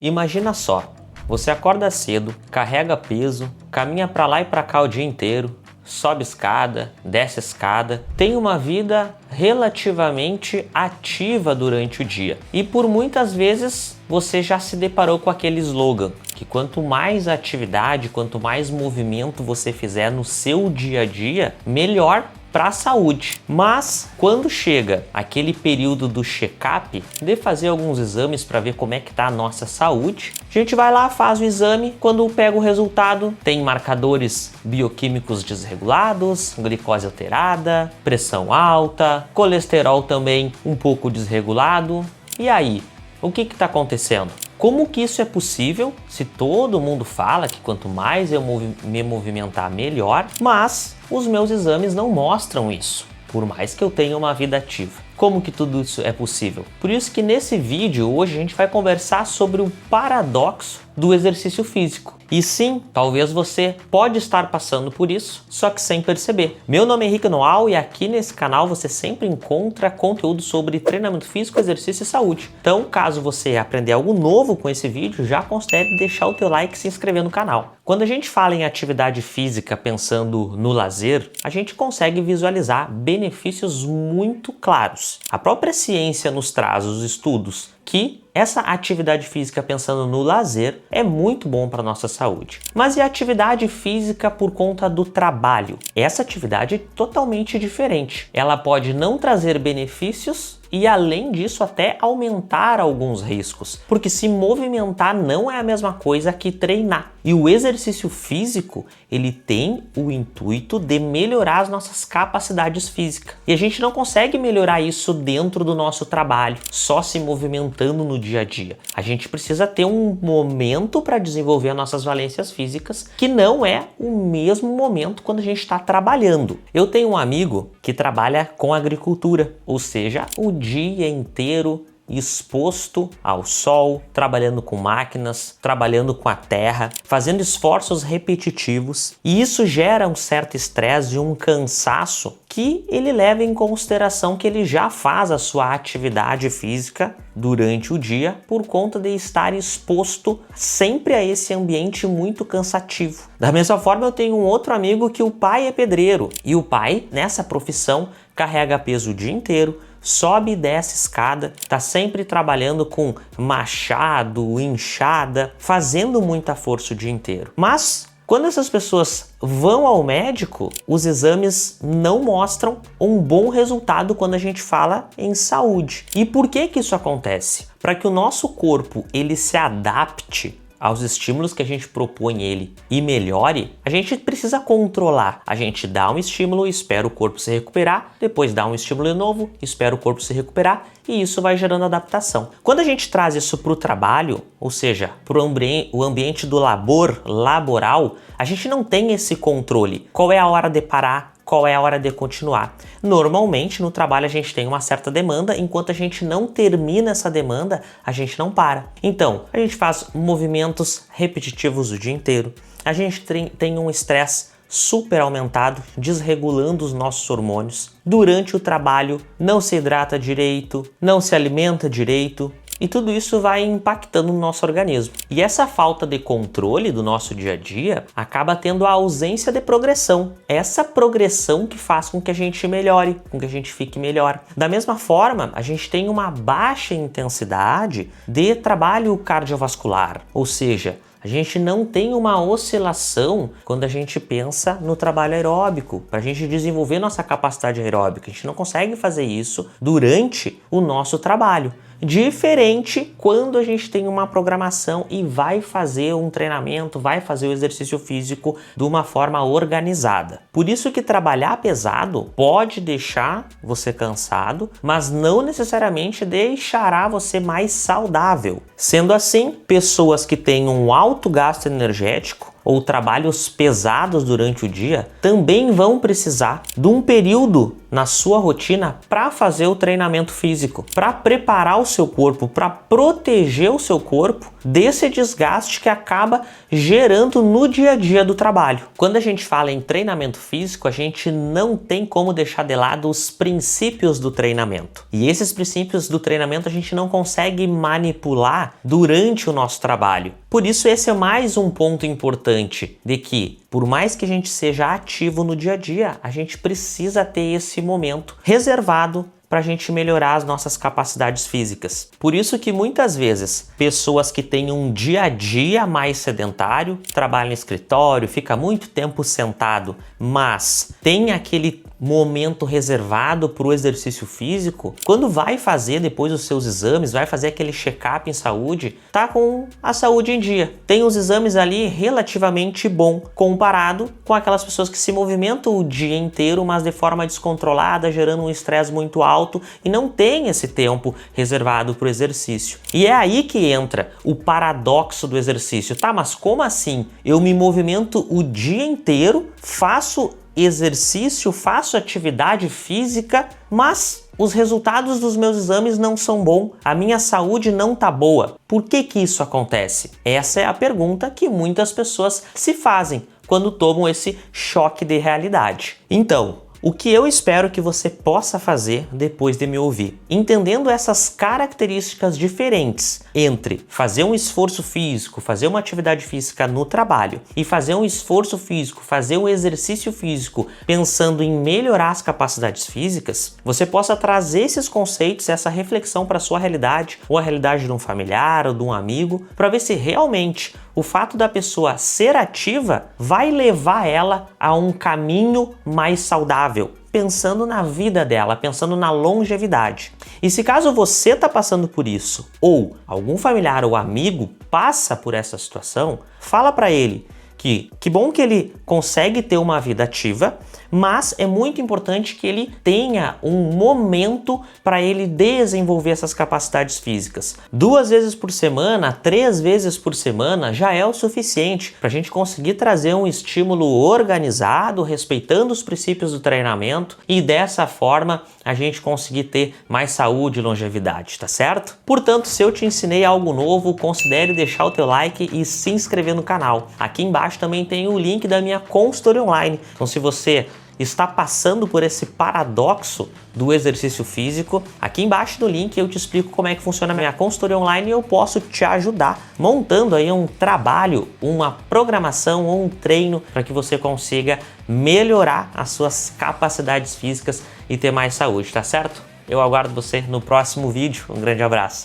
Imagina só, você acorda cedo, carrega peso, caminha para lá e para cá o dia inteiro, sobe escada, desce escada, tem uma vida relativamente ativa durante o dia. E por muitas vezes você já se deparou com aquele slogan que quanto mais atividade, quanto mais movimento você fizer no seu dia a dia, melhor para a saúde. Mas quando chega aquele período do check-up, de fazer alguns exames para ver como é que tá a nossa saúde, a gente vai lá, faz o exame, quando pega o resultado, tem marcadores bioquímicos desregulados, glicose alterada, pressão alta, colesterol também um pouco desregulado. E aí, o que está acontecendo? Como que isso é possível se todo mundo fala que quanto mais eu me movimentar melhor, mas os meus exames não mostram isso, por mais que eu tenha uma vida ativa? Como que tudo isso é possível? Por isso que nesse vídeo hoje a gente vai conversar sobre o paradoxo do exercício físico. E sim, talvez você pode estar passando por isso, só que sem perceber. Meu nome é Henrique Noal e aqui nesse canal você sempre encontra conteúdo sobre treinamento físico, exercício e saúde. Então, caso você aprender algo novo com esse vídeo, já considere deixar o teu like e se inscrever no canal. Quando a gente fala em atividade física pensando no lazer, a gente consegue visualizar benefícios muito claros. A própria ciência nos traz os estudos que essa atividade física pensando no lazer é muito bom para a nossa saúde. Mas e a atividade física por conta do trabalho? Essa atividade é totalmente diferente. Ela pode não trazer benefícios e, além disso, até aumentar alguns riscos. Porque se movimentar não é a mesma coisa que treinar. E o exercício físico, ele tem o intuito de melhorar as nossas capacidades físicas. E a gente não consegue melhorar isso dentro do nosso trabalho, só se movimentando no dia a dia. A gente precisa ter um momento para desenvolver as nossas valências físicas, que não é o mesmo momento quando a gente está trabalhando. Eu tenho um amigo que trabalha com agricultura, ou seja, o dia inteiro exposto ao sol, trabalhando com máquinas, trabalhando com a terra, fazendo esforços repetitivos, e isso gera um certo estresse e um cansaço que ele leva em consideração que ele já faz a sua atividade física durante o dia por conta de estar exposto sempre a esse ambiente muito cansativo. Da mesma forma, eu tenho um outro amigo que o pai é pedreiro, e o pai, nessa profissão, carrega peso o dia inteiro, sobe e desce escada, tá sempre trabalhando com machado, enxada, fazendo muita força o dia inteiro. Mas quando essas pessoas vão ao médico, os exames não mostram um bom resultado quando a gente fala em saúde. E por que que isso acontece? Para que o nosso corpo ele se adapte aos estímulos que a gente propõe ele e melhore, a gente precisa controlar. A gente dá um estímulo, espera o corpo se recuperar, depois dá um estímulo novo, espera o corpo se recuperar, e isso vai gerando adaptação. Quando a gente traz isso para o trabalho, ou seja, para o ambiente do laboral, a gente não tem esse controle. Qual é a hora de parar? Qual é a hora de continuar? Normalmente no trabalho a gente tem uma certa demanda, enquanto a gente não termina essa demanda, a gente não para. Então, a gente faz movimentos repetitivos o dia inteiro, a gente tem um estresse super aumentado, desregulando os nossos hormônios. Durante o trabalho, não se hidrata direito, não se alimenta direito, e tudo isso vai impactando no nosso organismo. E essa falta de controle do nosso dia a dia acaba tendo a ausência de progressão. Essa progressão que faz com que a gente melhore, com que a gente fique melhor. Da mesma forma, a gente tem uma baixa intensidade de trabalho cardiovascular, ou seja, a gente não tem uma oscilação quando a gente pensa no trabalho aeróbico, para a gente desenvolver nossa capacidade aeróbica. A gente não consegue fazer isso durante o nosso trabalho. Diferente quando a gente tem uma programação e vai fazer um treinamento, vai fazer o exercício físico de uma forma organizada. Por isso que trabalhar pesado pode deixar você cansado, mas não necessariamente deixará você mais saudável. Sendo assim, pessoas que têm um alto gasto energético ou trabalhos pesados durante o dia também vão precisar de um período na sua rotina para fazer o treinamento físico, para preparar o seu corpo, para proteger o seu corpo desse desgaste que acaba gerando no dia a dia do trabalho. Quando a gente fala em treinamento físico, a gente não tem como deixar de lado os princípios do treinamento. E esses princípios do treinamento a gente não consegue manipular durante o nosso trabalho. Por isso esse é mais um ponto importante de que, por mais que a gente seja ativo no dia a dia, a gente precisa ter esse momento reservado para a gente melhorar as nossas capacidades físicas. Por isso que muitas vezes pessoas que têm um dia a dia mais sedentário, trabalham no escritório, fica muito tempo sentado, mas tem aquele momento reservado para o exercício físico, quando vai fazer depois os seus exames, vai fazer aquele check-up em saúde, tá com a saúde em dia. Tem os exames ali relativamente bom, comparado com aquelas pessoas que se movimentam o dia inteiro, mas de forma descontrolada, gerando um estresse muito alto e não tem esse tempo reservado para o exercício. E é aí que entra o paradoxo do exercício. Tá, mas como assim? Eu me movimento o dia inteiro, faço exercício, faço atividade física, mas os resultados dos meus exames não são bons, a minha saúde não tá boa. Por que que isso acontece? Essa é a pergunta que muitas pessoas se fazem quando tomam esse choque de realidade. Então, o que eu espero que você possa fazer depois de me ouvir, entendendo essas características diferentes entre fazer um esforço físico, fazer uma atividade física no trabalho e fazer um esforço físico, fazer um exercício físico pensando em melhorar as capacidades físicas, você possa trazer esses conceitos, essa reflexão para a sua realidade ou a realidade de um familiar ou de um amigo, para ver se realmente o fato da pessoa ser ativa vai levar ela a um caminho mais saudável, pensando na vida dela, pensando na longevidade. E se caso você está passando por isso, ou algum familiar ou amigo passa por essa situação, fala para ele que bom que ele consegue ter uma vida ativa, mas é muito importante que ele tenha um momento para ele desenvolver essas capacidades físicas. 2 vezes por semana, 3 vezes por semana já é o suficiente para a gente conseguir trazer um estímulo organizado, respeitando os princípios do treinamento e dessa forma a gente conseguir ter mais saúde e longevidade, tá certo? Portanto, se eu te ensinei algo novo, considere deixar o teu like e se inscrever no canal. Aqui embaixo também tem o link da minha consultoria online. Então, se você está passando por esse paradoxo do exercício físico, aqui embaixo no link eu te explico como é que funciona a minha consultoria online e eu posso te ajudar montando aí um trabalho, uma programação ou um treino para que você consiga melhorar as suas capacidades físicas e ter mais saúde, tá certo? Eu aguardo você no próximo vídeo. Um grande abraço.